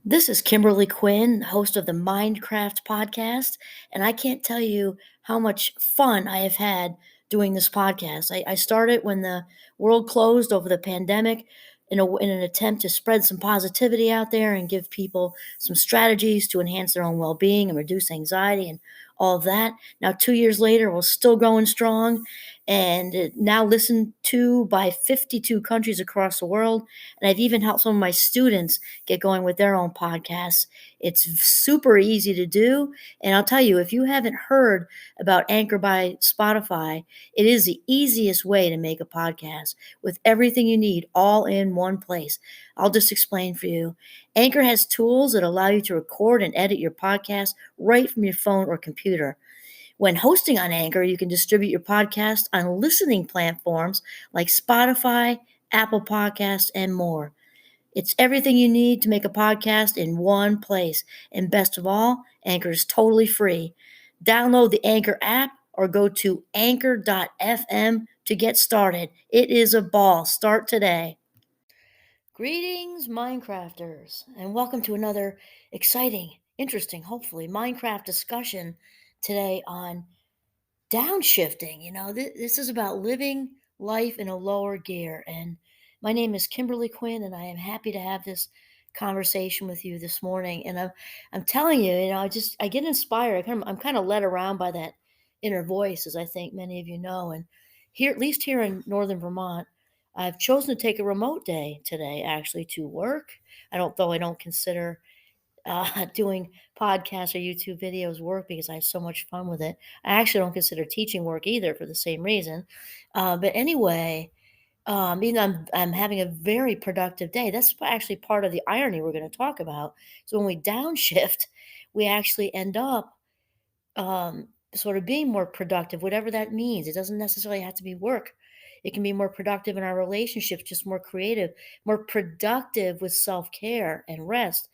This is Kimberly Quinn, host of the Mindcraft podcast, and I can't tell you how much fun I have had doing this podcast. I started when the world closed over the pandemic in an attempt to spread some positivity out there and give people some strategies to enhance their own well being and reduce anxiety and all of that. Now, 2 years later, we're still going strong and now listened to by 52 countries across the world. And I've even helped some of my students get going with their own podcasts. It's super easy to do. And I'll tell you, if you haven't heard about Anchor by Spotify, it is the easiest way to make a podcast with everything you need all in one place. I'll just explain for you. Anchor has tools that allow you to record and edit your podcast right from your phone or computer. When hosting on Anchor, you can distribute your podcast on listening platforms like Spotify, Apple Podcasts, and more. It's everything you need to make a podcast in one place. And best of all, Anchor is totally free. Download the Anchor app or go to anchor.fm to get started. It is a ball. Start today. Greetings, Minecrafters, and welcome to another exciting, interesting, hopefully, Minecraft discussion today on downshifting. This is about living life in a lower gear. And my name is Kimberly Quinn, and I am happy to have this conversation with you this morning. And I'm telling you, I get inspired. I'm kind of led around by that inner voice, as I think many of you know. And here, at least here in northern Vermont, I've chosen to take a remote day today, actually, to work. I don't consider doing podcasts or YouTube videos work because I have so much fun with it. I actually don't consider teaching work either for the same reason. But anyway, I'm having a very productive day. That's actually part of the irony we're going to talk about. So when we downshift, we actually end up sort of being more productive, whatever that means. It doesn't necessarily have to be work. It can be more productive in our relationships, just more creative, more productive with self care and rest.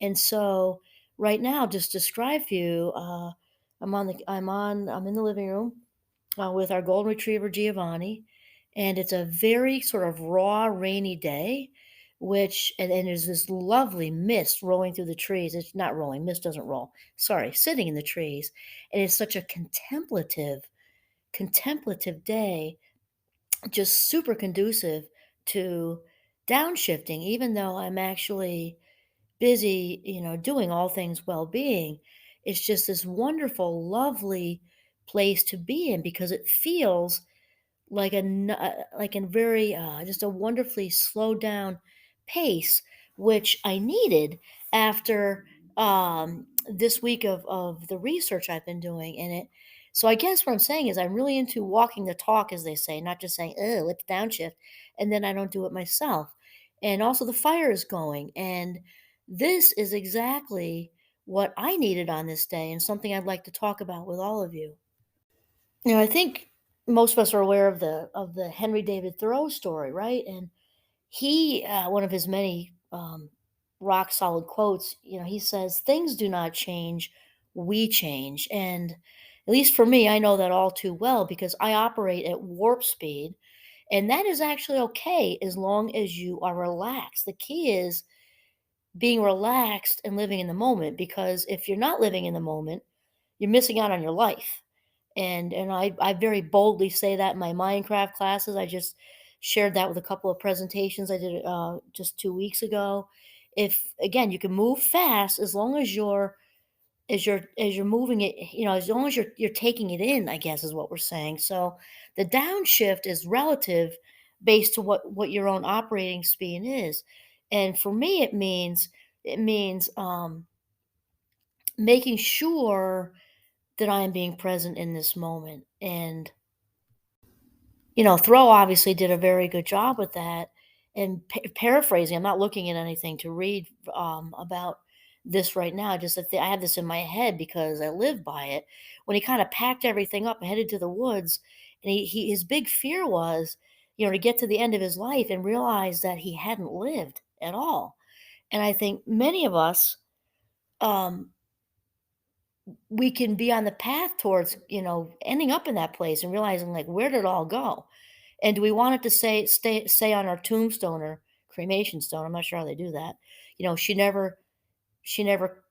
And so right now, just describe for you, I'm in the living room with our golden retriever Giovanni, and it's a very sort of raw, rainy day, and there's this lovely mist rolling through the trees. It's not rolling, mist doesn't roll. Sorry, sitting in the trees, and it's such a contemplative day, just super conducive to downshifting, even though I'm actually busy, doing all things well-being. It's just this wonderful, lovely place to be in because it feels like a very just a wonderfully slowed down pace, which I needed after this week of the research I've been doing in it. So I guess what I'm saying is I'm really into walking the talk, as they say, not just saying, "Oh, let's downshift," and then I don't do it myself. And also, the fire is going, and this is exactly what I needed on this day, and something I'd like to talk about with all of you. I think most of us are aware of the Henry David Thoreau story, right? And he, one of his many rock solid quotes, he says, "Things do not change, we change." And at least for me, I know that all too well because I operate at warp speed, and that is actually okay as long as you are relaxed. The key is being relaxed and living in the moment, because if you're not living in the moment, you're missing out on your life. And I very boldly say that in my Minecraft classes. I just shared that with a couple of presentations I did just 2 weeks ago. If again, you can move fast as long as you're moving it, as long as you're taking it in, I guess is what we're saying. So the downshift is relative based to what your own operating speed is. And for me, it means making sure that I am being present in this moment. And Thoreau obviously did a very good job with that. And paraphrasing, I'm not looking at anything to read about this right now. Just that I have this in my head because I live by it. When he kind of packed everything up and headed to the woods, and his big fear was, to get to the end of his life and realize that he hadn't lived at all. And I think many of us, um, we can be on the path towards, ending up in that place and realizing, like, where did it all go? And do we want it to say on our tombstone or cremation stone? I'm not sure how they do that. She never She never,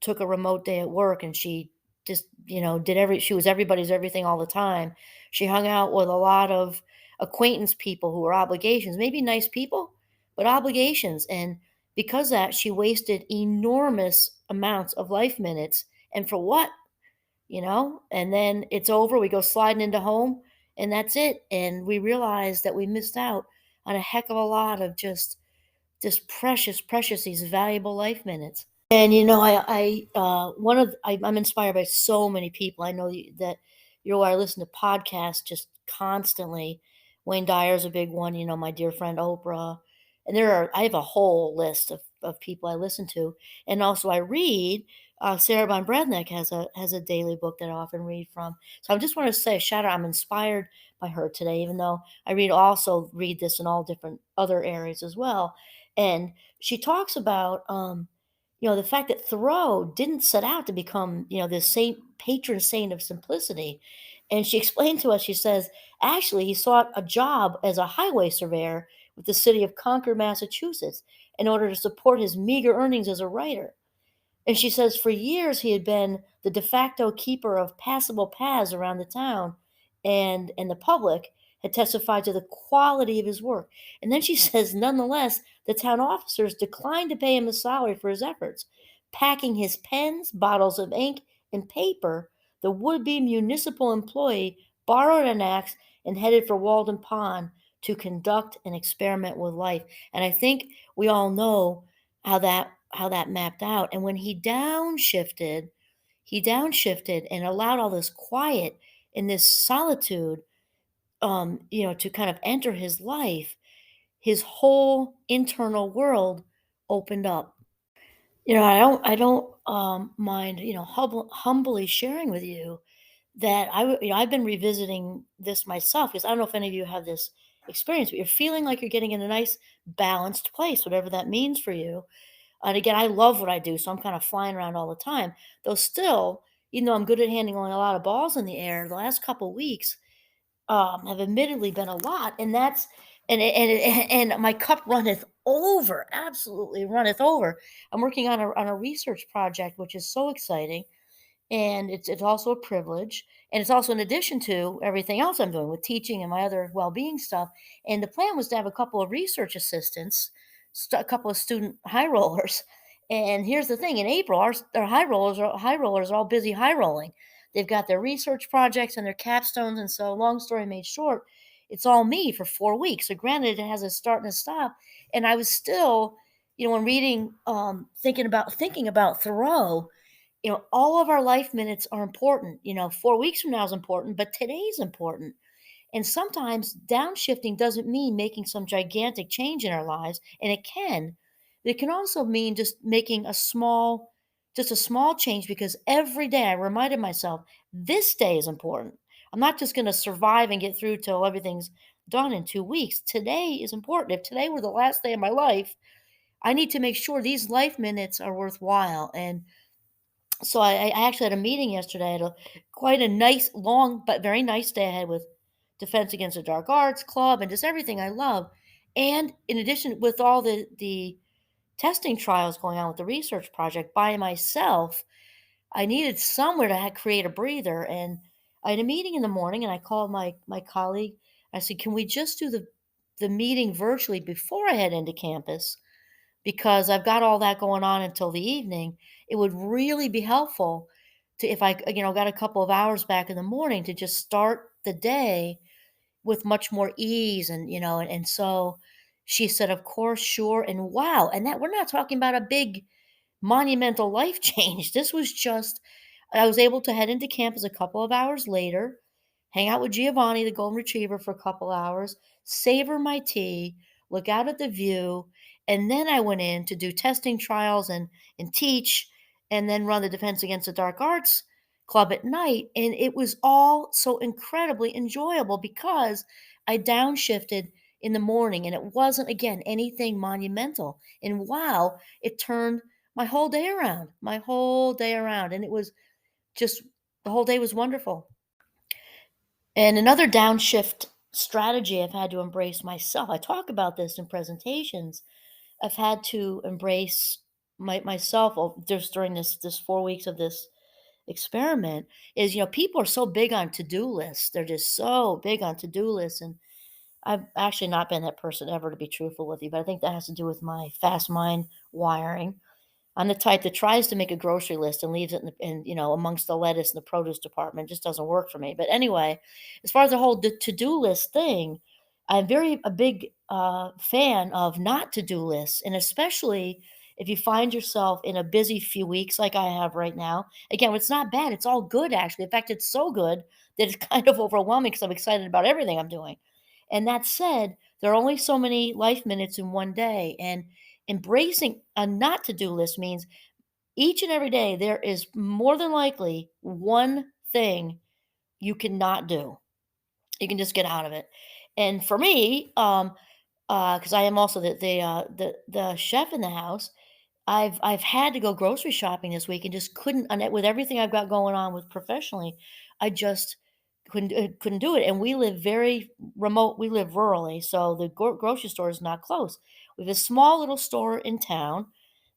took a remote day at work, and she just, she was everybody's everything all the time. She hung out with a lot of acquaintance people who were obligations, maybe nice people, but obligations. And because of that, she wasted enormous amounts of life minutes. And for what? And then it's over. We go sliding into home, and that's it. And we realize that we missed out on a heck of a lot of just precious, precious, these valuable life minutes. And I'm inspired by so many people. I know that I listen to podcasts just constantly. Wayne Dyer's a big one. My dear friend Oprah, and I have a whole list of people I listen to, and also I read. Sarah Von Bradnick has a daily book that I often read from. So I just want to say, shout out, I'm inspired by her today, even though also read this in all different other areas as well. And she talks about the fact that Thoreau didn't set out to become, this patron saint of simplicity. And she explained to us, she says, actually, he sought a job as a highway surveyor with the city of Concord, Massachusetts, in order to support his meager earnings as a writer. And she says for years he had been the de facto keeper of passable paths around the town, and the public had testified to the quality of his work. And then she says, nonetheless, the town officers declined to pay him a salary for his efforts. Packing his pens, bottles of ink, and paper, the would-be municipal employee borrowed an axe and headed for Walden Pond to conduct an experiment with life. And I think we all know how that mapped out. And when he downshifted and allowed all this quiet and this solitude, to kind of enter his life, his whole internal world opened up. I don't mind, humbly sharing with you that I've been revisiting this myself, because I don't know if any of you have this experience, but you're feeling like you're getting in a nice balanced place, whatever that means for you. And again, I love what I do, so I'm kind of flying around all the time. Though still, even though I'm good at handling a lot of balls in the air, the last couple weeks have admittedly been a lot, and that's and my cup runneth over, absolutely runneth over. I'm working on a research project, which is so exciting, and it's also a privilege, and it's also in addition to everything else I'm doing with teaching and my other well-being stuff. And the plan was to have a couple of research assistants, a couple of student high rollers. And here's the thing: in April, our high rollers are all busy high rolling. They've got their research projects and their capstones, and so long story made short, it's all me for 4 weeks. So granted, it has a start and a stop, and I was still, when reading, thinking about Thoreau, all of our life minutes are important. 4 weeks from now is important, but today's important. And sometimes downshifting doesn't mean making some gigantic change in our lives, and it can. But it can also mean just a small change, because every day I reminded myself, this day is important. I'm not just going to survive and get through till everything's done in 2 weeks. Today is important. If today were the last day of my life, I need to make sure these life minutes are worthwhile. And so I actually had a meeting yesterday. I had quite a nice, long, but very nice day ahead with Defense Against the Dark Arts Club and just everything I love. And in addition, with all the testing trials going on with the research project by myself, I needed somewhere to create a breather. And I had a meeting in the morning, and I called my colleague. I said, "Can we just do the meeting virtually before I head into campus? Because I've got all that going on until the evening. It would really be helpful to, if I, got a couple of hours back in the morning, to just start the day with much more ease." And so she said, "Of course, sure." And wow. And that, we're not talking about a big monumental life change. This was just, I was able to head into campus a couple of hours later, hang out with Giovanni, the golden retriever, for a couple hours, savor my tea, look out at the view, and then I went in to do testing trials and teach, and then run the Defense Against the Dark Arts Club at night. And it was all so incredibly enjoyable because I downshifted in the morning, and it wasn't, again, anything monumental. And wow, it turned my whole day around. And it was just, the whole day was wonderful. And another downshift strategy I've had to embrace myself, I talk about this in presentations. I've had to embrace myself just during this 4 weeks of this experiment is, people are so big on to-do lists. They're just so big on to-do lists. And I've actually not been that person ever, to be truthful with you, but I think that has to do with my fast mind wiring. I'm the type that tries to make a grocery list and leaves it amongst the lettuce in the produce department. It just doesn't work for me. But anyway, as far as the whole to-do list thing, I'm very a big fan of not to-do lists, and especially if you find yourself in a busy few weeks like I have right now. Again, it's not bad. It's all good, actually. In fact, it's so good that it's kind of overwhelming because I'm excited about everything I'm doing. And that said, there are only so many life minutes in one day, and embracing a not to do list means each and every day there is more than likely one thing you cannot do. You can just get out of it. And for me, because I am also the chef in the house, I've had to go grocery shopping this week and just couldn't, and with everything I've got going on with professionally, I just couldn't do it. And we live very remote. We live rurally, so the grocery store is not close. We have a small little store in town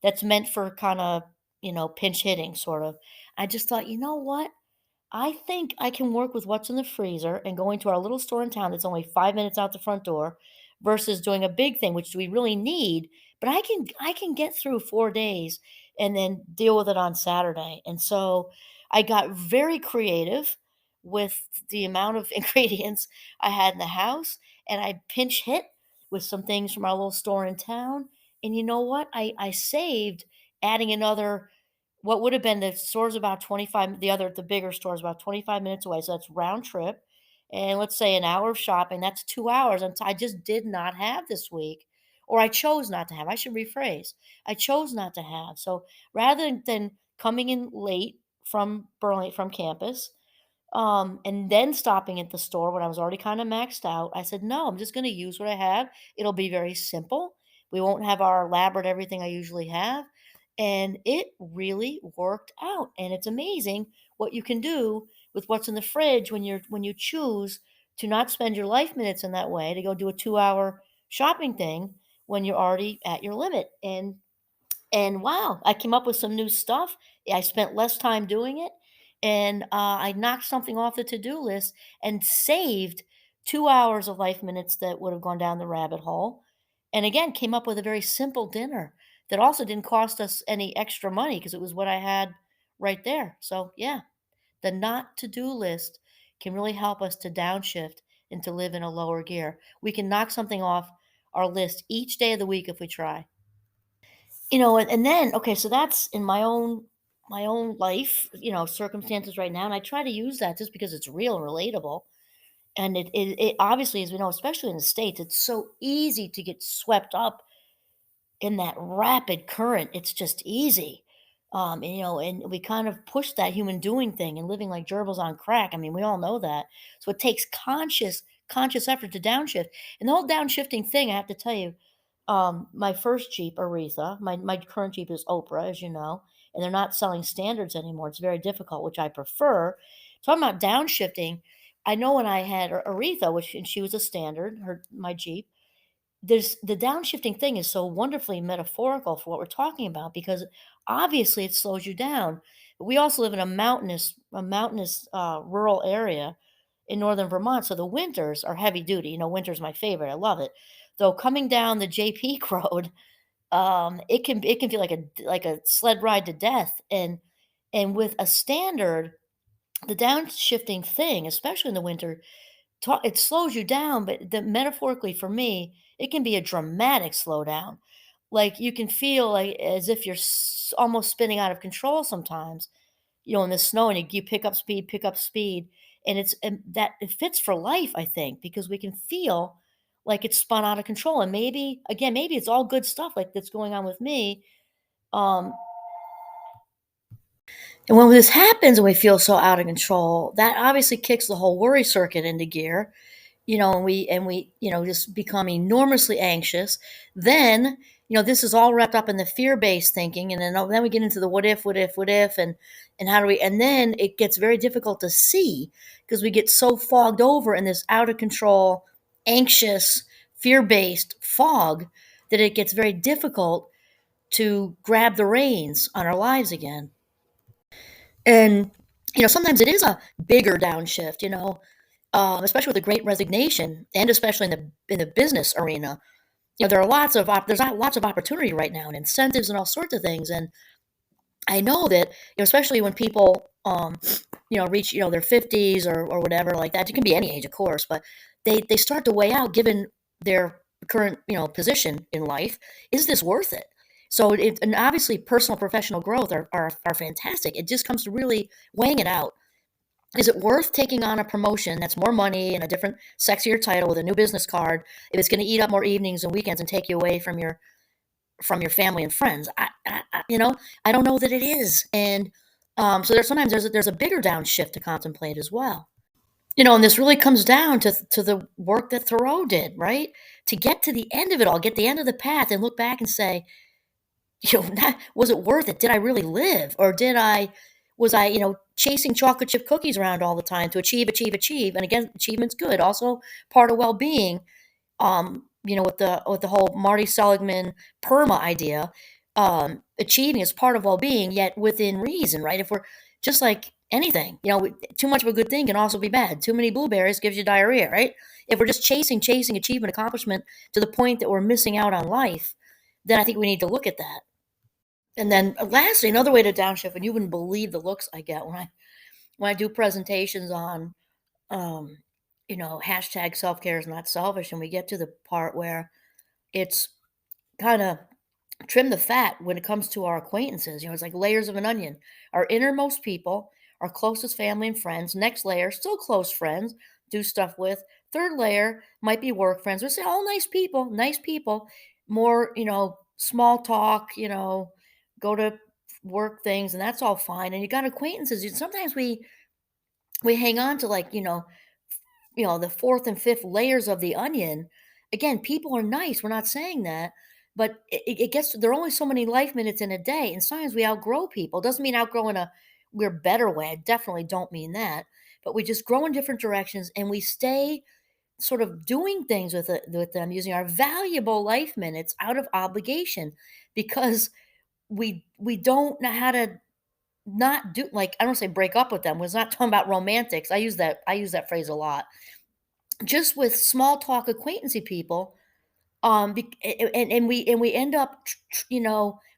that's meant for kind of pinch hitting sort of. I just thought, you know what? I think I can work with what's in the freezer and going to our little store in town that's only 5 minutes out the front door versus doing a big thing, which we really need. But I can get through 4 days and then deal with it on Saturday. And so I got very creative with the amount of ingredients I had in the house, and I pinch hit with some things from our little store in town. And you know what? I saved adding another, what would have been, the store's about 25, the bigger store is about 25 minutes away, so that's round trip, and let's say an hour of shopping, that's 2 hours, and I just did not have this week, or I chose not to have, I should rephrase. I chose not to have. So rather than coming in late from campus, and then stopping at the store when I was already kind of maxed out, I said, no, I'm just going to use what I have. It'll be very simple. We won't have our elaborate everything I usually have. And it really worked out. And it's amazing what you can do with what's in the fridge when you choose to not spend your life minutes in that way to go do a 2 hour shopping thing when you're already at your limit. And wow, I came up with some new stuff. I spent less time doing it, and I knocked something off the to-do list and saved 2 hours of life minutes that would have gone down the rabbit hole. And again, came up with a very simple dinner that also didn't cost us any extra money because it was what I had right there. So, yeah, the not to-do list can really help us to downshift and to live in a lower gear. We can knock something off our list each day of the week if we try. And then, okay, so that's in my own life, circumstances right now, and I try to use that just because it's real and relatable. And it obviously, as we know, especially in the States, it's so easy to get swept up in that rapid current. It's just easy. And we kind of push that human doing thing and living like gerbils on crack. I mean, we all know that. So it takes conscious effort to downshift. And the whole downshifting thing, I have to tell you, my first Jeep, Aretha, my current Jeep is Oprah, as you know, and they're not selling standards anymore. It's very difficult, which I prefer. Talking about downshifting, I know when I had Aretha, and she was a standard, my Jeep, there's the downshifting thing is so wonderfully metaphorical for what we're talking about because obviously it slows you down. We also live in a mountainous rural area in northern Vermont, so the winters are heavy duty. Winter's my favorite. I love it. Though coming down the J Peak Road, it can feel like a sled ride to death. And with a standard, the downshifting thing, especially in the winter, it slows you down, but metaphorically for me, it can be a dramatic slowdown. Like you can feel like as if you're almost spinning out of control sometimes. In the snow, and you pick up speed, and that it fits for life, I think, because we can feel like it's spun out of control, and maybe again, maybe it's all good stuff like that's going on with me. Um, and when this happens and we feel so out of control, that obviously kicks the whole worry circuit into gear, and we just become enormously anxious. Then this is all wrapped up in the fear-based thinking, and then we get into the what if, and how do we, and then it gets very difficult to see because we get so fogged over in this out of control, anxious, fear-based fog that it gets very difficult to grab the reins on our lives again. And, sometimes it is a bigger downshift, especially with the great resignation and especially in the business arena. There are there's not lots of opportunity right now and incentives and all sorts of things. And I know that, especially when people, reach, their 50s or whatever like that, it can be any age, of course, but they start to weigh out, given their current, position in life, is this worth it? So and obviously personal professional growth are fantastic. It just comes to really weighing it out. Is it worth taking on a promotion that's more money and a different, sexier title with a new business card if it's going to eat up more evenings and weekends and take you away from your family and friends? I don't know that it is. And so there's a bigger downshift to contemplate as well. And this really comes down to the work that Thoreau did, right? To get to the end of it all, get the end of the path, and look back and say, was it worth it? Did I really live, or was I, chasing chocolate chip cookies around all the time to achieve, achieve, achieve? And again, achievement's good, also part of well-being. With the whole Marty Seligman PERMA idea, achieving is part of well-being, yet within reason, right? If we're just like anything, too much of a good thing can also be bad. Too many blueberries gives you diarrhea, right? If we're just chasing achievement, accomplishment to the point that we're missing out on life, then I think we need to look at that. And then lastly, another way to downshift, and you wouldn't believe the looks I get when I do presentations on, um, hashtag self-care is not selfish, and we get to the part where it's kind of trim the fat when it comes to our acquaintances. It's like layers of an onion. Our innermost people, our closest family and friends. Next layer, still close friends, do stuff with. Third layer might be work friends. We say all nice people, nice people. More, small talk, go to work things, and that's all fine. And you got acquaintances. Sometimes we hang on to, like, the fourth and fifth layers of the onion. Again, people are nice. We're not saying that, but it gets there are only so many life minutes in a day, and sometimes we outgrow people. Doesn't mean outgrow in a we're better way. I definitely don't mean that, but we just grow in different directions, and we stay sort of doing things with them, using our valuable life minutes out of obligation, because we don't know how to not do, like, I don't say break up with them. Was not talking about romantics. I use that phrase a lot, just with small talk acquaintancy people. And we end up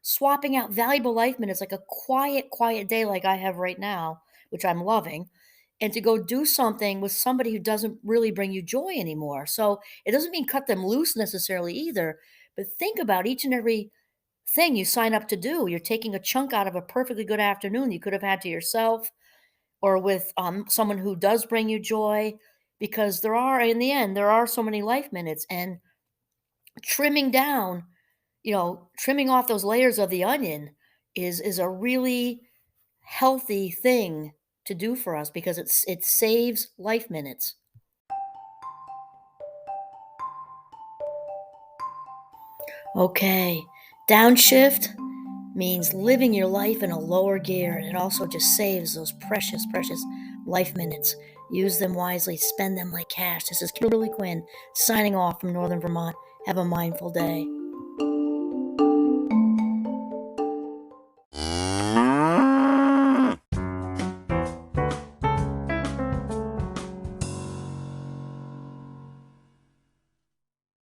swapping out valuable life minutes, like a quiet day like I have right now, which I'm loving, and to go do something with somebody who doesn't really bring you joy anymore. So it doesn't mean cut them loose necessarily either, but think about each and every thing you sign up to do. You're taking a chunk out of a perfectly good afternoon you could have had to yourself, or with someone who does bring you joy, because in the end, there are so many life minutes. And trimming down, trimming off those layers of the onion is a really healthy thing to do for us, because it saves life minutes. Okay, downshift means living your life in a lower gear, and it also just saves those precious, precious life minutes. Use them wisely, spend them like cash. This is Kimberly Quinn signing off from Northern Vermont. Have a mindful day.